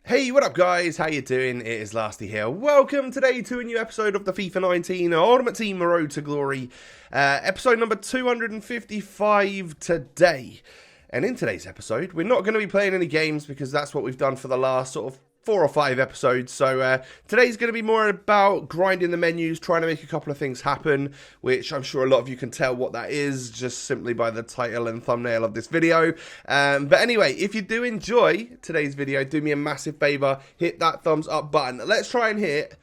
Hey, what up guys? How you doing? It is Lasty here. Welcome today to a new episode of the FIFA 19 Ultimate Team Road to Glory. Episode number 255 today. And in today's episode, we're not going to be playing any games because that's what we've done for the last sort of 4 or 5 episodes. So today's going to be more about grinding the menus, trying to make a couple of things happen, which I'm sure a lot of you can tell what that is just simply by the title and thumbnail of this video. But anyway, if you do enjoy today's video, do me a massive favor, hit that thumbs up button. Let's try and hit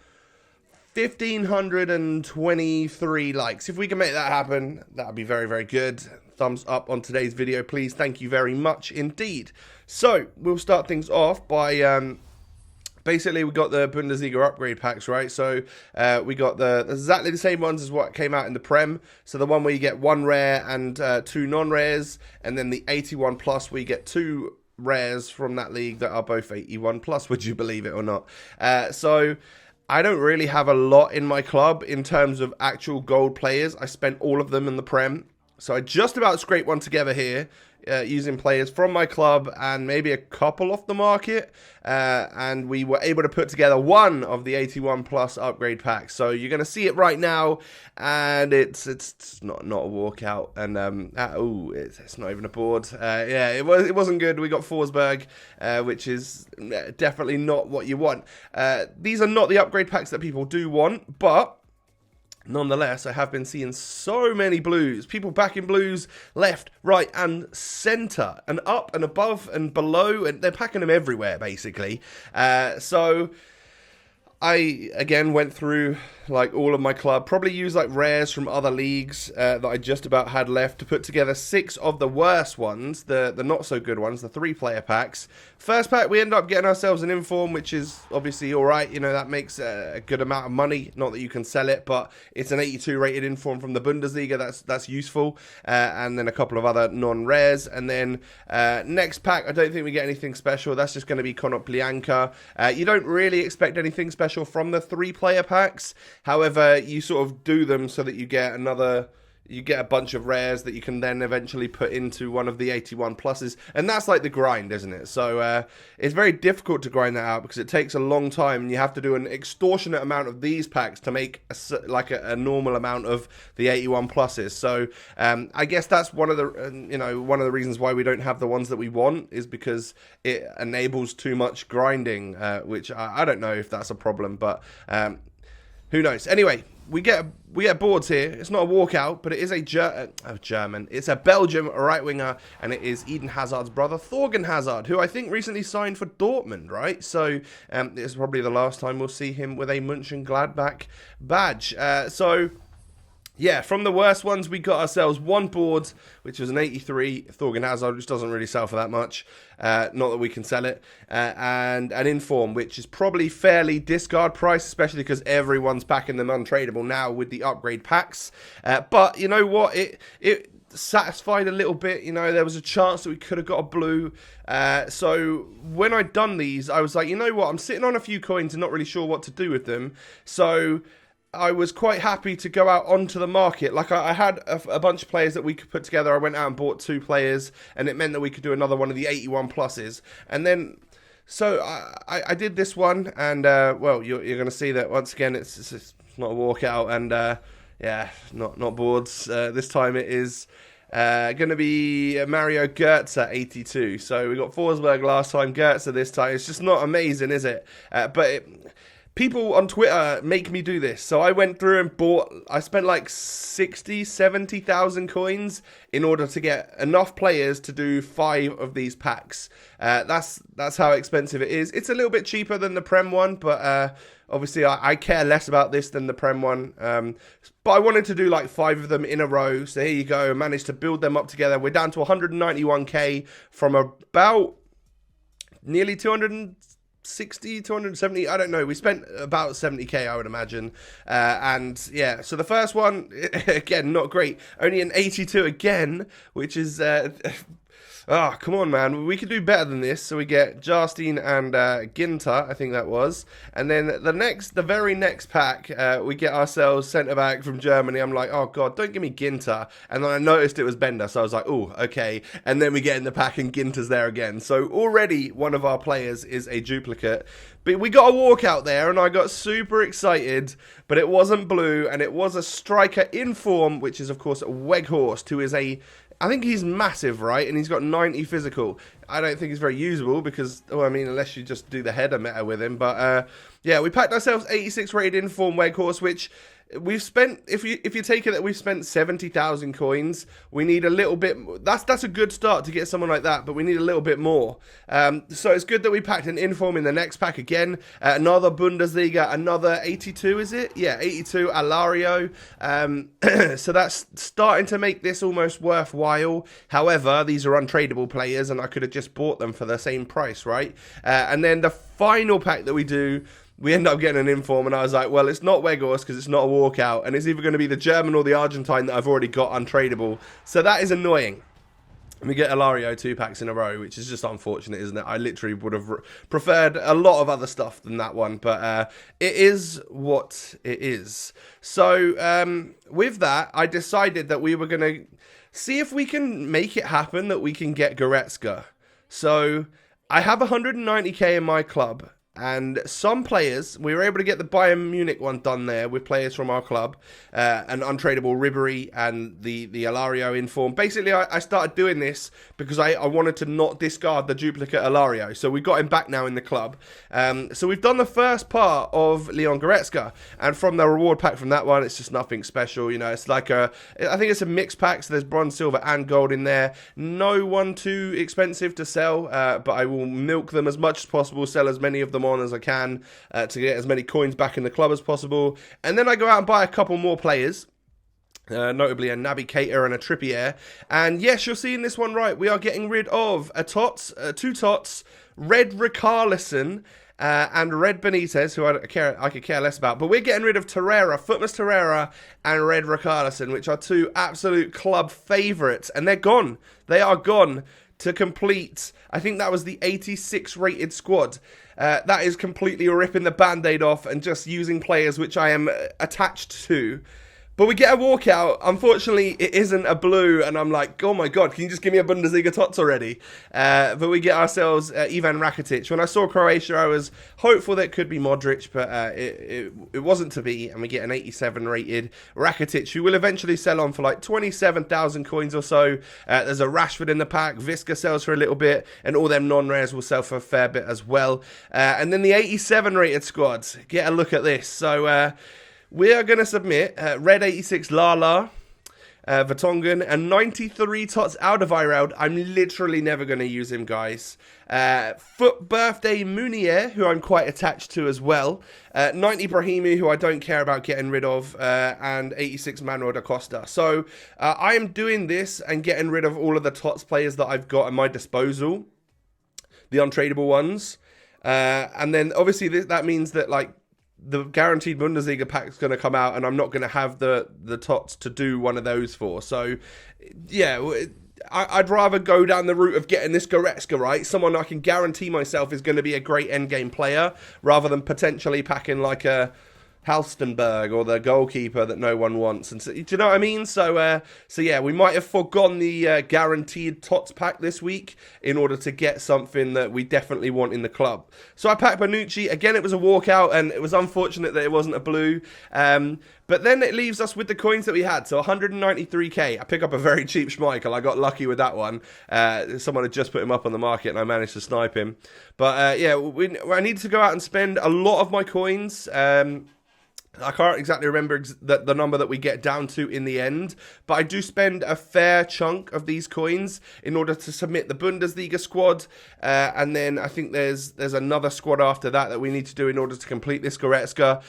1,523 likes. If we can make that happen, that would be very, very good. Thumbs up on today's video, please. Thank you very much indeed. So we'll start things off by basically, we got the Bundesliga upgrade packs, right? So we got exactly the same ones as what came out in the Prem. So the one where you get 1 rare and 2 non-rares, and then the 81 plus where you get 2 rares from that league that are both 81 plus, would you believe it or not? So I don't really have a lot in my club in terms of actual gold players. I spent all of them in the Prem. So I just about scraped one together here using players from my club and maybe a couple off the market. And we were able to put together one of the 81 plus upgrade packs. So you're going to see it right now. And it's not a walkout. And it's not even a board. Yeah, it wasn't good. We got Forsberg, which is definitely not what you want. These are not the upgrade packs that people do want, but nonetheless, I have been seeing so many blues. People backing blues left, right, and centre. And up and above and below. And they're packing them everywhere, basically. So I, again, went through like all of my club. Probably used like rares from other leagues that I just about had left to put together 6 of the worst ones. The not so good ones, the 3-player packs. First pack, we end up getting ourselves an inform, which is obviously alright. You know, that makes a good amount of money. Not that you can sell it, but it's an 82 rated inform from the Bundesliga. That's useful. And then a couple of other non-rares. And then next pack, I don't think we get anything special. That's just going to be Konoplyanka. You don't really expect anything special from the 3-player packs. However, you sort of do them so that you get a bunch of rares that you can then eventually put into one of the 81 pluses. And that's like the grind, isn't it? So it's very difficult to grind that out because it takes a long time and you have to do an extortionate amount of these packs to make a normal amount of the 81 pluses. So I guess that's one of the reasons why we don't have the ones that we want is because it enables too much grinding, which I don't know if that's a problem, but who knows? Anyway, we get boards here. It's not a walkout, but it is a German. It's a Belgium right winger, and it is Eden Hazard's brother, Thorgan Hazard, who I think recently signed for Dortmund, right? So this is probably the last time we'll see him with a Mönchengladbach badge. Yeah, from the worst ones, we got ourselves 1 board, which was an 83 Thorgan Hazard, which doesn't really sell for that much. Not that we can sell it. And an inform, which is probably fairly discard price, especially because everyone's packing them untradeable now with the upgrade packs. But you know what? It satisfied a little bit. You know, there was a chance that we could have got a blue. So when I'd done these, I was like, you know what? I'm sitting on a few coins and not really sure what to do with them. So I was quite happy to go out onto the market. Like I had a bunch of players that we could put together. I went out and bought 2 players, and it meant that we could do another one of the 81 pluses. And then, so I did this one, and well, you're going to see that once again, it's not a walkout, and yeah, not boards. This time it is going to be Mario Goretzka 82. So we got Forsberg last time, Goretzka this time. It's just not amazing, is it? People on Twitter make me do this. So I went through and I spent like 60, 70,000 coins in order to get enough players to do 5 of these packs. That's how expensive it is. It's a little bit cheaper than the Prem one, but obviously I care less about this than the Prem one. But I wanted to do like 5 of them in a row. So here you go. Managed to build them up together. We're down to 191k from about nearly 270, I don't know. We spent about 70k, I would imagine. And yeah, so the first one, again, not great. Only an 82 again, which is Ah, come on, man. We could do better than this. So we get Jarstein and Ginter, I think that was. And then the very next pack, we get ourselves centre-back from Germany. I'm like, oh, God, don't give me Ginter. And then I noticed it was Bender, so I was like, oh, okay. And then we get in the pack and Ginter's there again. So already one of our players is a duplicate. But we got a walkout there, and I got super excited. But it wasn't blue, and it was a striker in form, which is, of course, Weghorst, who is I think he's massive, right? And he's got 90 physical. I don't think he's very usable because, well, I mean, unless you just do the header meta with him. But, yeah, we packed ourselves 86 rated inform Weghorst, which we've spent, if you take it that we've spent 70,000 coins, we need a little bit, that's a good start to get someone like that, but we need a little bit more. So it's good that we packed an inform in the next pack again. Another Bundesliga, another 82, is it? Yeah, 82, Alario. So that's starting to make this almost worthwhile. However, these are untradeable players, and I could have just bought them for the same price, right? And then the final pack that we do, we end up getting an inform, and I was like, well, it's not Weghorst because it's not a walkout, and it's either going to be the German or the Argentine that I've already got untradeable. So that is annoying. And we get Alario 2 packs in a row, which is just unfortunate, isn't it? I literally would have preferred a lot of other stuff than that one, but it is what it is. So with that, I decided that we were going to see if we can make it happen that we can get Goretzka. So I have 190k in my club. And some players, we were able to get the Bayern Munich one done there with players from our club, an untradeable Ribery and the Alario inform. Basically, I started doing this because I wanted to not discard the duplicate Alario. So we got him back now in the club. So we've done the first part of Leon Goretzka. And from the reward pack from that one, it's just nothing special. You know, it's like I think it's a mixed pack. So there's bronze, silver and gold in there. No one too expensive to sell, but I will milk them as much as possible, sell as many of them on as I can to get as many coins back in the club as possible. And then I go out and buy a couple more players, notably a Naby Keita and a Trippier. And yes, you're seeing this one right. We are getting rid of a TOTS, 2 TOTS, Red Richarlison, and Red Benitez, who I could care less about. But we're getting rid of Torreira, Footmas Torreira, and Red Richarlison, which are 2 absolute club favourites. And they're gone. They are gone to complete, I think that was the 86 rated squad. That is completely ripping the band-aid off and just using players which I am attached to. But we get a walkout. Unfortunately, it isn't a blue, and I'm like, oh my god, can you just give me a Bundesliga TOTS already? But we get ourselves Ivan Rakitic. When I saw Croatia, I was hopeful that it could be Modric, but it wasn't to be, and we get an 87 rated Rakitic, who will eventually sell on for like 27,000 coins or so. There's a Rashford in the pack, Visca sells for a little bit, and all them non-rares will sell for a fair bit as well. And then the 87 rated squads, get a look at this. So, we are going to submit Red 86 Lala, Vertonghen, and 93 TOTS Alderweireld. I'm literally never going to use him, guys. Foot Birthday Munier, who I'm quite attached to as well. 90 Brahimi, who I don't care about getting rid of. And 86 Manuel da Costa. So I am doing this and getting rid of all of the TOTS players that I've got at my disposal. The untradeable ones. And then obviously that means that like the guaranteed Bundesliga pack is going to come out, and I'm not going to have the TOTS to do one of those for. So, yeah, I'd rather go down the route of getting this Goretzka, right? Someone I can guarantee myself is going to be a great endgame player, rather than potentially packing like a Halstenberg or the goalkeeper that no one wants. And so, do you know what I mean? So yeah, we might have forgone the guaranteed TOTS pack this week in order to get something that we definitely want in the club. So I packed Bonucci. Again, it was a walkout, and it was unfortunate that it wasn't a blue. But then it leaves us with the coins that we had. So 193k. I pick up a very cheap Schmeichel. I got lucky with that one. Someone had just put him up on the market, and I managed to snipe him. But yeah, I needed to go out and spend a lot of my coins. I can't exactly remember the number that we get down to in the end, but I do spend a fair chunk of these coins in order to submit the Bundesliga squad, and then I think there's another squad after that we need to do in order to complete this Goretzka,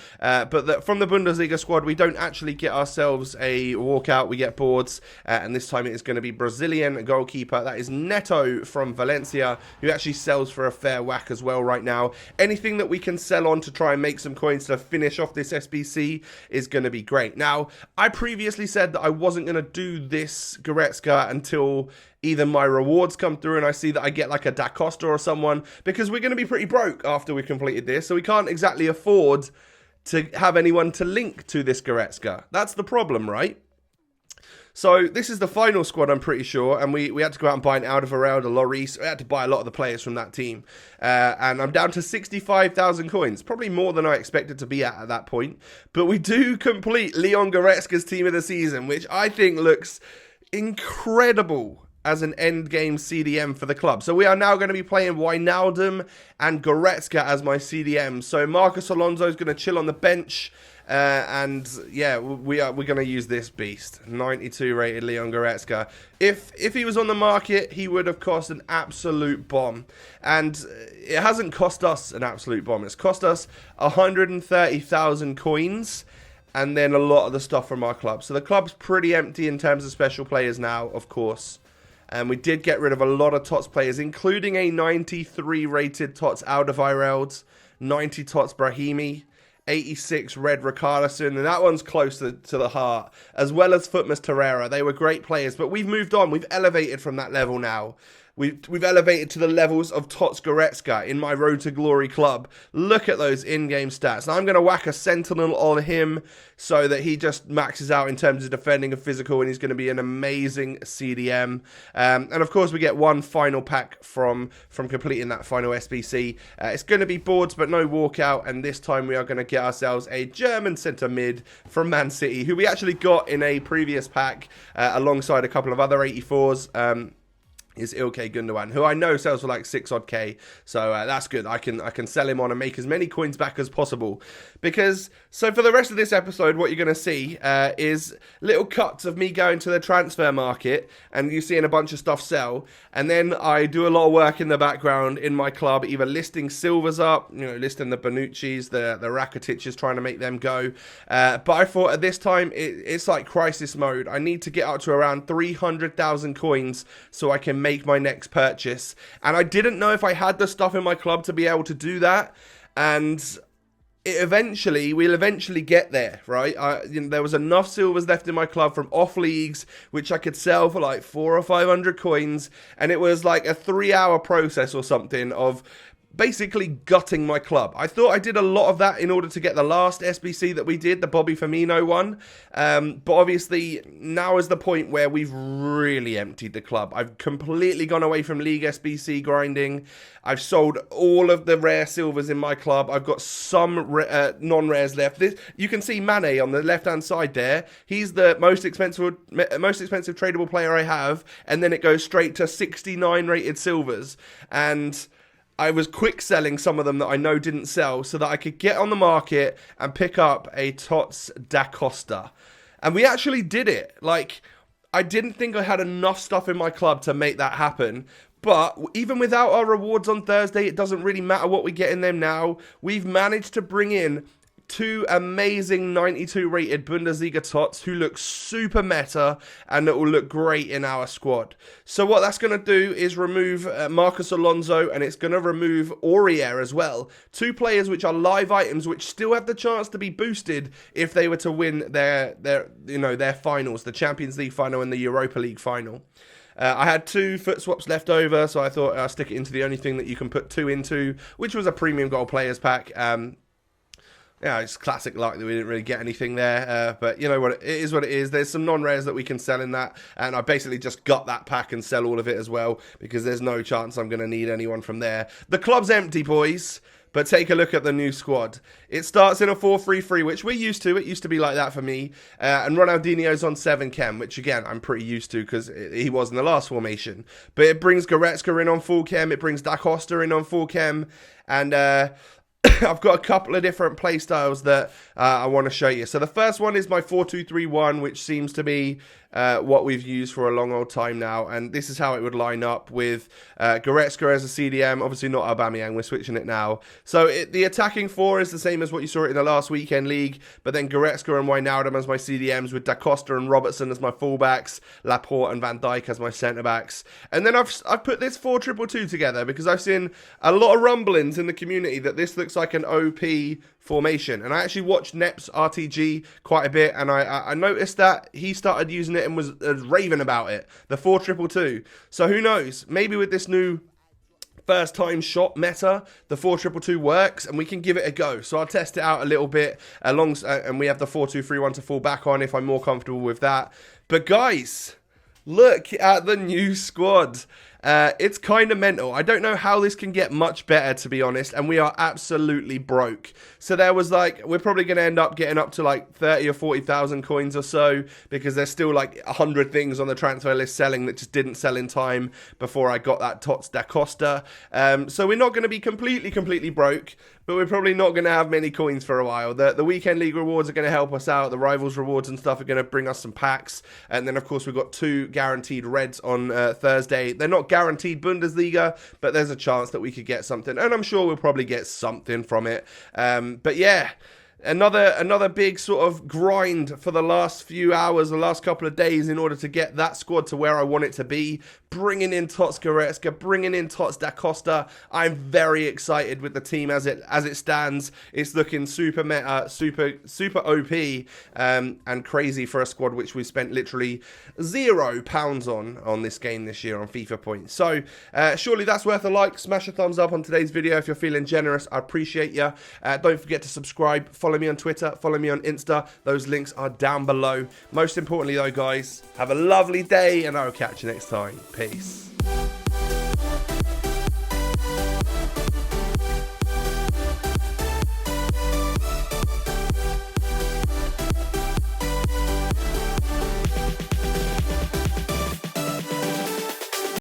but from the Bundesliga squad, we don't actually get ourselves a walkout, we get boards, and this time it is going to be Brazilian goalkeeper. That is Neto from Valencia, who actually sells for a fair whack as well right now. Anything that we can sell on to try and make some coins to finish off this SBC SBC is going to be great. Now, I previously said that I wasn't going to do this Goretzka until either my rewards come through and I see that I get like a Da Costa or someone, because we're going to be pretty broke after we completed this, so we can't exactly afford to have anyone to link to this Goretzka. That's the problem, right? So this is the final squad, I'm pretty sure, and we had to go out and buy an Alderweireld, a Lloris. We had to buy a lot of the players from that team, and I'm down to 65,000 coins, probably more than I expected to be at that point. But we do complete Leon Goretzka's team of the season, which I think looks incredible as an end game CDM for the club. So we are now going to be playing Wijnaldum and Goretzka as my CDM. So Marcos Alonso is going to chill on the bench. And yeah, we're going to use this beast, 92 rated Leon Goretzka. If he was on the market, he would have cost an absolute bomb, and it hasn't cost us an absolute bomb. It's cost us 130,000 coins, and then a lot of the stuff from our club. So the club's pretty empty in terms of special players now, of course. And we did get rid of a lot of TOTS players, including a 93 rated TOTS Alderweireld, 90 TOTS Brahimi, 86 Red Richarlison, and that one's close to the heart, as well as Footmas Torreira. They were great players, but we've moved on. We've elevated from that level now. We've elevated to the levels of TOTS Goretzka in my Road to Glory club. Look at those in-game stats. Now I'm going to whack a Sentinel on him so that he just maxes out in terms of defending and physical, and he's going to be an amazing CDM. And of course, we get one final pack from completing that final SBC. It's going to be boards, but no walkout, and this time we are going to get ourselves a German centre mid from Man City, who we actually got in a previous pack alongside a couple of other 84s. Is Ilkay Gundogan, who I know sells for like 6 odd K, so that's good. I can sell him on and make as many coins back as possible. Because, so for the rest of this episode, what you're going to see is little cuts of me going to the transfer market, and you seeing a bunch of stuff sell, and then I do a lot of work in the background in my club, either listing silvers up, listing the Bonucci's, the Rakitich's, trying to make them go. But I thought at this time, it's like crisis mode. I need to get up to around 300,000 coins so I can make my next purchase, and I didn't know if I had the stuff in my club to be able to do that, and we'll eventually get there, right? There was enough silvers left in my club from off leagues which I could sell for like 400 or 500 coins, and it was like a 3-hour process or something of basically gutting my club. I thought I did a lot of that in order to get the last SBC that we did, the Bobby Firmino one. But obviously, now is the point where we've really emptied the club. I've completely gone away from League SBC grinding. I've sold all of the rare silvers in my club. I've got some non-rares left. You can see Mane on the left-hand side there. He's the most expensive tradable player I have. And then it goes straight to 69 rated silvers. And I was quick selling some of them that I know didn't sell so that I could get on the market and pick up a TOTS Da Costa. And we actually did it. Like, I didn't think I had enough stuff in my club to make that happen. But even without our rewards on Thursday, it doesn't really matter what we get in them now. We've managed to bring in 2 amazing 92 rated Bundesliga TOTS who look super meta and that will look great in our squad. So what that's going to do is remove Marcos Alonso, and it's going to remove Aurier as well. 2 players which are live items which still have the chance to be boosted if they were to win their finals, the Champions League final and the Europa League final. I had 2 foot swaps left over, so I thought I'll stick it into the only thing that you can put 2 into, which was a premium gold players pack. Yeah, it's classic luck that we didn't really get anything there, but you know what, it is what it is. There's some non-rares that we can sell in that, and I basically just got that pack and sell all of it as well, because there's no chance I'm going to need anyone from there. The club's empty, boys, but take a look at the new squad. It starts in a 4-3-3, which we're used to. It used to be like that for me, and Ronaldinho's on 7 chem, which again, I'm pretty used to because he was in the last formation. But it brings Goretzka in on full chem, it brings Da Costa in on full chem, and I've got a couple of different play styles that I want to show you. So the first one is my 4-2-3-1, which seems to be what we've used for a long old time now. And this is how it would line up with Goretzka as a CDM. Obviously not Aubameyang, we're switching it now. So the attacking 4 is the same as what you saw in the last weekend league. But then Goretzka and Wijnaldum as my CDMs, with Da Costa and Robertson as my fullbacks, Laporte and Van Dijk as my centre-backs. And then I've put this 4-2-2 together because I've seen a lot of rumblings in the community that this looks like an OP formation. And I actually watched Nep's RTG quite a bit, and I noticed that he started using it and was raving about it, the 4-2-2. So who knows, maybe with this new first time shot meta, the 4-2-2 works, and we can give it a go. So I'll test it out a little bit and we have the 4-2-3-1 to fall back on if I'm more comfortable with that. But guys, look at the new squad. It's kind of mental. I don't know how this can get much better, to be honest, and we are absolutely broke. So there was like, we're probably going to end up getting up to like 30 or 40,000 coins or so, because there's still like 100 things on the transfer list selling that just didn't sell in time before I got that TOTS Goretzka. So we're not going to be completely broke, but we're probably not going to have many coins for a while. The weekend league rewards are going to help us out. The rivals rewards and stuff are going to bring us some packs. And then, of course, we've got 2 guaranteed reds on Thursday. They're not guaranteed Bundesliga, but there's a chance that we could get something. And I'm sure we'll probably get something from it. But yeah, another big sort of grind for the last few hours, the last couple of days, in order to get that squad to where I want it to be. Bringing in TOTS Goretzka, bringing in TOTS Goretzka. I'm very excited with the team as it stands. It's looking super meta, super OP, and crazy for a squad which we spent literally £0 on this game this year on FIFA points. So surely that's worth a like. Smash a thumbs up on today's video if you're feeling generous. I appreciate you. Don't forget to subscribe. Follow me on Twitter. Follow me on Insta. Those links are down below. Most importantly though, guys, have a lovely day, and I'll catch you next time. Peace.